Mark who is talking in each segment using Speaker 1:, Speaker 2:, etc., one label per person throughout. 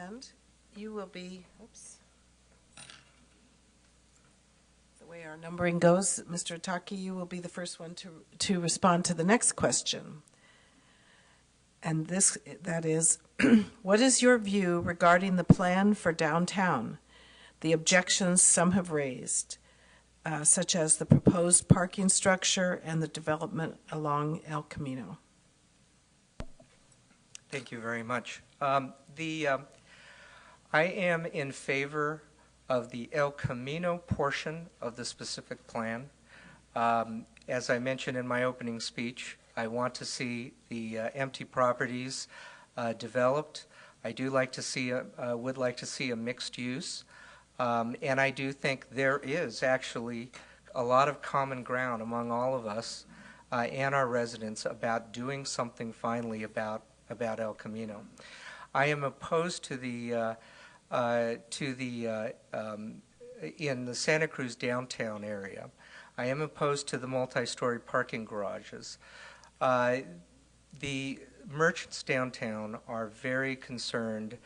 Speaker 1: And you will be, oops, the way our numbering goes, Mr. Taki, you will be the first one to respond to the next question. And that is, what is your view regarding the plan for downtown, the objections some have raised, such as the proposed parking structure and the development along El Camino?
Speaker 2: Thank you very much. I am in favor of the El Camino portion of the specific plan. As I mentioned in my opening speech, I want to see the empty properties developed. I do like to see would like to see a mixed use, and I do think there is actually a lot of common ground among all of us and our residents about doing something finally about El Camino. I am opposed to the in the Santa Cruz downtown area. I am opposed to the multi-story parking garages. The merchants downtown are very concerned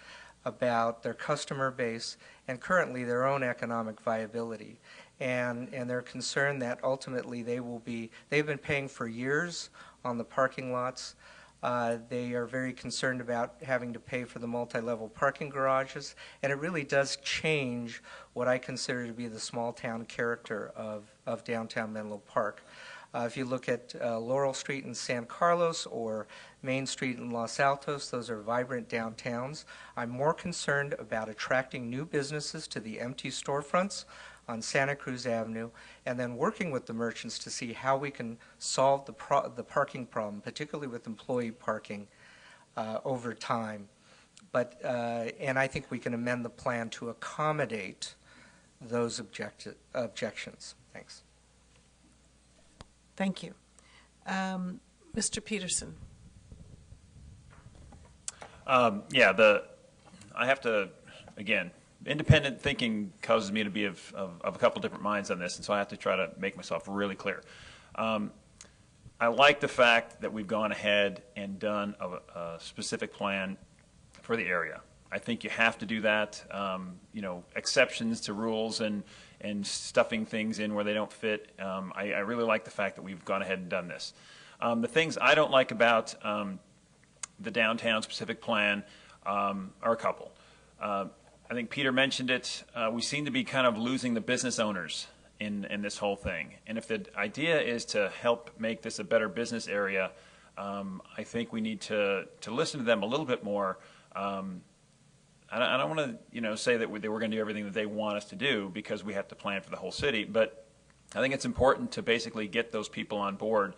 Speaker 2: about their customer base and currently their own economic viability. And they're concerned that ultimately they've been paying for years on the parking lots. They are very concerned about having to pay for the multi-level parking garages, and it really does change what I consider to be the small town character of downtown Menlo Park. If you look at Laurel Street in San Carlos or Main Street in Los Altos, those are vibrant downtowns. I'm more concerned about attracting new businesses to the empty storefronts on Santa Cruz Avenue, and then working with the merchants to see how we can solve the parking problem, particularly with employee parking over time. But and I think we can amend the plan to accommodate those objections. Thanks.
Speaker 1: Thank you. Mr. Peterson.
Speaker 3: I have to, again, independent thinking causes me to be of a couple different minds on this, and so I have to try to make myself really clear. I like the fact that we've gone ahead and done a specific plan for the area. I think you have to do that. Exceptions to rules and stuffing things in where they don't fit. I really like the fact that we've gone ahead and done this. The things I don't like about the downtown specific plan are a couple. I think Peter mentioned it. We seem to be kind of losing the business owners in this whole thing. And if the idea is to help make this a better business area, I think we need to listen to them a little bit more. I don't want to say that we're going to do everything that they want us to do because we have to plan for the whole city. But I think it's important to basically get those people on board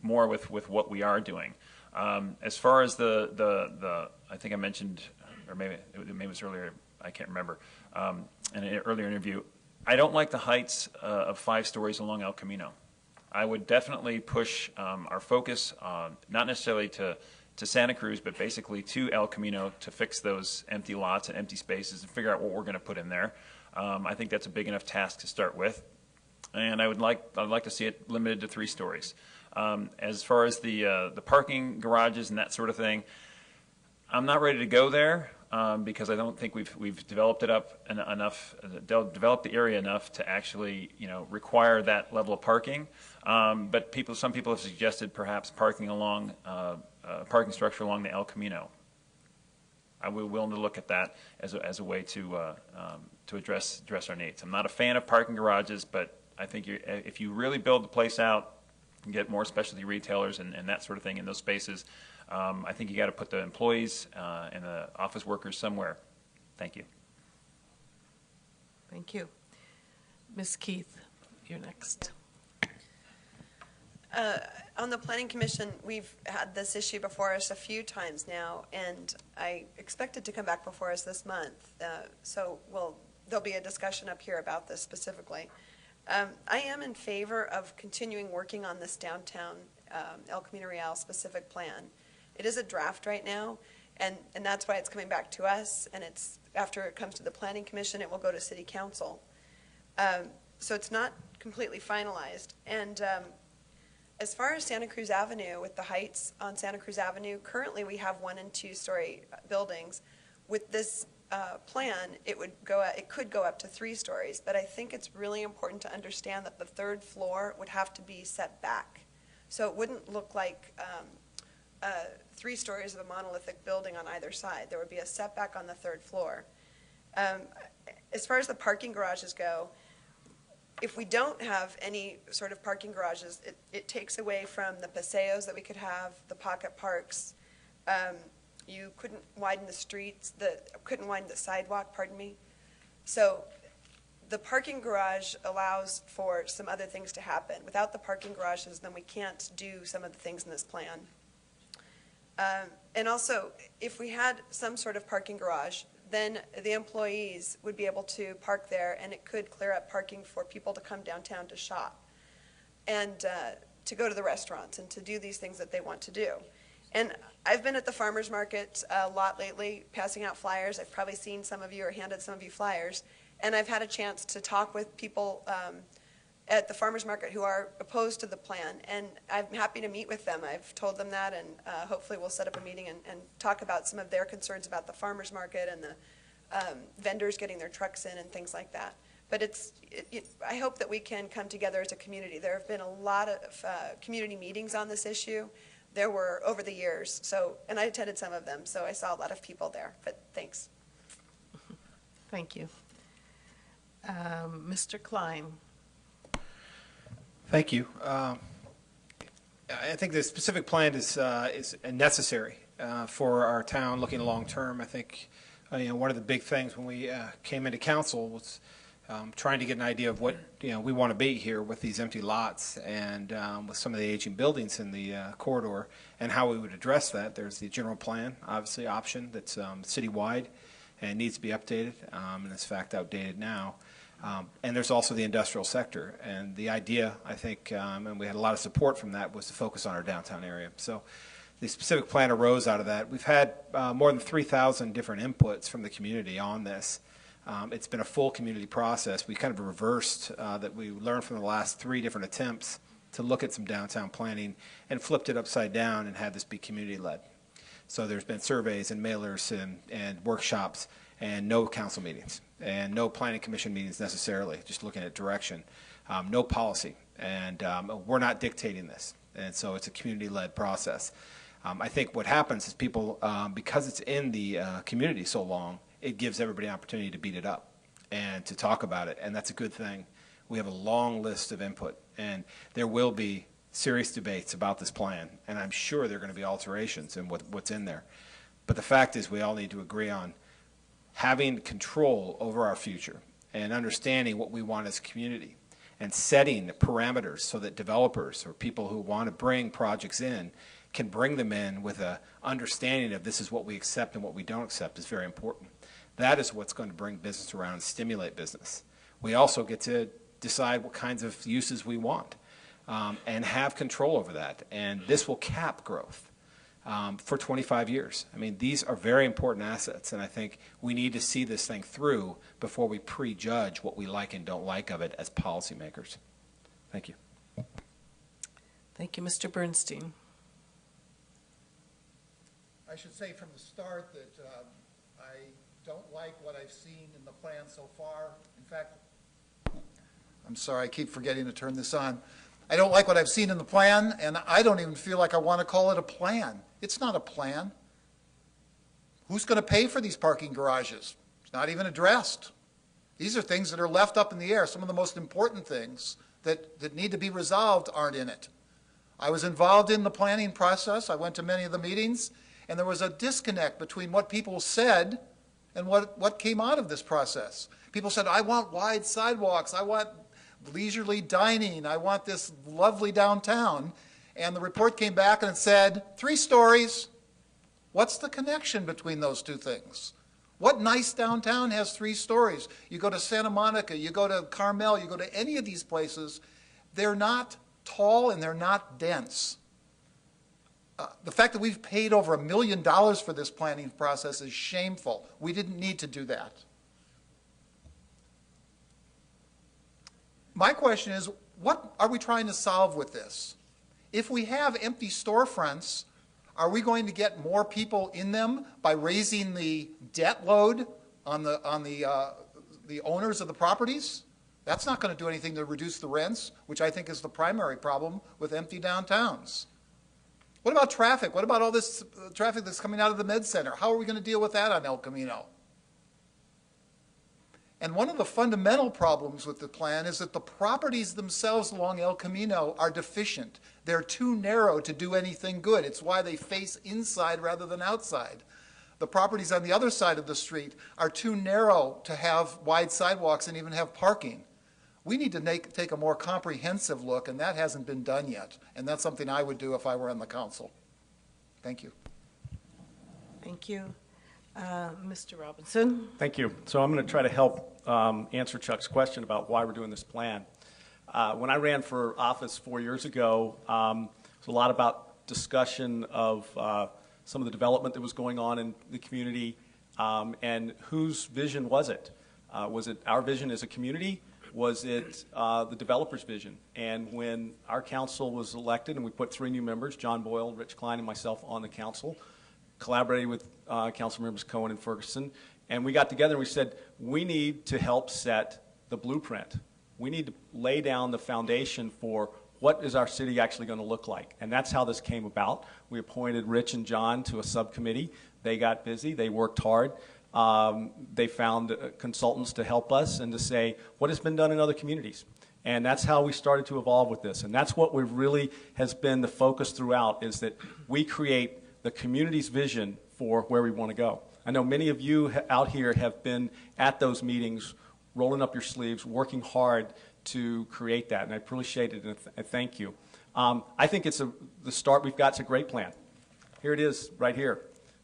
Speaker 3: more with what we are doing. As far as the I think I mentioned, or maybe it was earlier, I can't remember, in an earlier interview, I don't like the heights of 5 stories along El Camino. I would definitely push our focus, not necessarily to Santa Cruz, but basically to El Camino to fix those empty lots and empty spaces and figure out what we're going to put in there. I think that's a big enough task to start with, and I'd like to see it limited to 3 stories. As far as the parking garages and that sort of thing, I'm not ready to go there because I don't think we've developed it up enough, developed the area enough to actually require that level of parking. But some people have suggested perhaps parking along parking structure along the El Camino. I will be willing to look at that as a way to address our needs. I'm not a fan of parking garages, but I think if you really build the place out and get more specialty retailers and that sort of thing in those spaces, I think you got to put the employees and the office workers somewhere. Thank you.
Speaker 1: Thank you. Ms. Keith, you're next.
Speaker 4: On the Planning Commission, we've had this issue before us a few times now, and I expect it to come back before us this month. So there'll be a discussion up here about this specifically. I am in favor of continuing working on this downtown El Camino Real specific plan. It is a draft right now, and that's why it's coming back to us, and after it comes to the Planning Commission, it will go to City Council. So it's not completely finalized. And as far as Santa Cruz Avenue, with the heights on Santa Cruz Avenue, currently we have 1- and 2-story buildings. with this plan, it could go up to 3 stories, but I think it's really important to understand that the 3rd floor would have to be set back. So it wouldn't look like 3 stories of a monolithic building on either side. There would be a setback on the 3rd floor. As far as the parking garages go, if we don't have any sort of parking garages, it takes away from the paseos that we could have, the pocket parks. You couldn't widen the streets, couldn't widen the sidewalk, pardon me. So the parking garage allows for some other things to happen. Without the parking garages, then we can't do some of the things in this plan. And also, if we had some sort of parking garage, then the employees would be able to park there, and it could clear up parking for people to come downtown to shop and to go to the restaurants and to do these things that they want to do. And I've been at the farmers market a lot lately, passing out flyers. I've probably seen some of you or handed some of you flyers. And I've had a chance to talk with people at the farmers market who are opposed to the plan. And I'm happy to meet with them. I've told them that, and hopefully we'll set up a meeting and talk about some of their concerns about the farmers market and the vendors getting their trucks in and things like that. But I hope that we can come together as a community. There have been a lot of community meetings on this issue. There were over the years, and I attended some of them, so I saw a lot of people there. But thanks.
Speaker 1: Thank you. Mr. Klein.
Speaker 5: Thank you. I think the specific plan is necessary for our town looking long term. I think one of the big things when we came into council was trying to get an idea of what we want to be here with these empty lots and with some of the aging buildings in the corridor and how we would address that. There's the general plan, obviously, option that's citywide and needs to be updated, and it's in fact outdated now. And there's also the industrial sector. And the idea, I think, and we had a lot of support from that, was to focus on our downtown area. So the specific plan arose out of that. We've had more than 3,000 different inputs from the community on this. It's been a full community process. We kind of reversed that we learned from the last 3 different attempts to look at some downtown planning and flipped it upside down and had this be community-led. So there's been surveys and mailers and workshops and no council meetings and no planning commission meetings necessarily, just looking at direction, no policy. And we're not dictating this. And so it's a community-led process. I think what happens is people, because it's in the community so long, it gives everybody an opportunity to beat it up and to talk about it, and that's a good thing. We have a long list of input, and there will be serious debates about this plan, and I'm sure there are going to be alterations in what's in there. But the fact is we all need to agree on having control over our future and understanding what we want as a community and setting parameters so that developers or people who want to bring projects in can bring them in with an understanding of this is what we accept and what we don't accept is very important. That is what's going to bring business around and stimulate business. We also get to decide what kinds of uses we want and have control over that. And this will cap growth for 25 years. I mean, these are very important assets, and I think we need to see this thing through before we prejudge what we like and don't like of it as policymakers. Thank you.
Speaker 1: Thank you, Mr. Bernstein.
Speaker 6: I should say from the start that I don't like what I've seen in the plan so far. In fact, I'm sorry, I keep forgetting to turn this on. I don't like what I've seen in the plan, and I don't even feel like I want to call it a plan. It's not a plan. Who's going to pay for these parking garages? It's not even addressed. These are things that are left up in the air. Some of the most important things that need to be resolved aren't in it. I was involved in the planning process. I went to many of the meetings, and there was a disconnect between what people said and what came out of this process. People said, I want wide sidewalks, I want leisurely dining, I want this lovely downtown. And the report came back and it said, 3 stories. What's the connection between those two things? What nice downtown has 3 stories? You go to Santa Monica, you go to Carmel, you go to any of these places, they're not tall and they're not dense. The fact that we've paid over $1 million for this planning process is shameful. We didn't need to do that. My question is, what are we trying to solve with this? If we have empty storefronts, are we going to get more people in them by raising the debt load on the owners of the properties. That's not going to do anything to reduce the rents, which I think is the primary problem with empty downtowns. What about traffic? What about all this traffic that's coming out of the Med Center? How are we going to deal with that on El Camino? And one of the fundamental problems with the plan is that the properties themselves along El Camino are deficient. They're too narrow to do anything good. It's why they face inside rather than outside. The properties on the other side of the street are too narrow to have wide sidewalks and even have parking. We need to take a more comprehensive look, and that hasn't been done yet. And that's something I would do if I were on the council. Thank you.
Speaker 1: Thank you. Mr. Robinson?
Speaker 7: Thank you. So I'm going to try to help answer Chuck's question about why we're doing this plan. When I ran for office 4 years ago, there was a lot about discussion of some of the development that was going on in the community, and whose vision was it? Was it our vision as a community? Was it the developer's vision? And when our council was elected and we put 3 new members, John Boyle, Rich Klein, and myself on the council, collaborated with council members Cohen and Ferguson, and we got together and we said, we need to help set the blueprint. We need to lay down the foundation for what is our city actually going to look like. And that's how this came about. We appointed Rich and John to a subcommittee. They got busy. They worked hard. They found consultants to help us and to say, what has been done in other communities? And that's how we started to evolve with this. And that's what we really has been the focus throughout, is that we create the community's vision for where we want to go. I know many of you out here have been at those meetings, rolling up your sleeves, working hard to create that, and I appreciate it, and thank you. I think it's the start we've got. It's a great plan. Here it is, right here.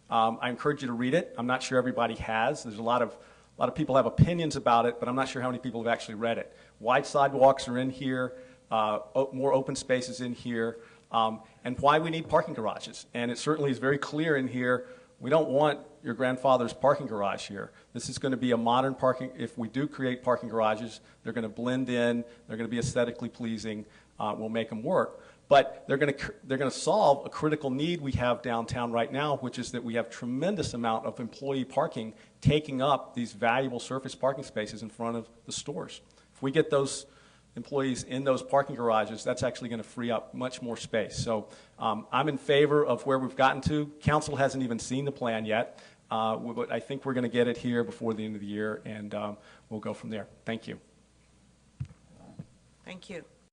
Speaker 7: I encourage you to read it. I'm not sure everybody has. There's a lot of people have opinions about it, but I'm not sure how many people have actually read it. Wide sidewalks are in here, more open spaces in here, and why we need parking garages. And it certainly is very clear in here, we don't want your grandfather's parking garage here. This is going to be a modern parking. If we do create parking garages, they're going to blend in, they're going to be aesthetically pleasing, we'll make them work. But they're going to solve a critical need we have downtown right now, which is that we have tremendous amount of employee parking taking up these valuable surface parking spaces in front of the stores. If we get those employees in those parking garages, that's actually going to free up much more space. So I'm in favor of where we've gotten to. Council hasn't even seen the plan yet, but I think we're going to get it here before the end of the year, and we'll go from there. Thank you.
Speaker 1: Thank you.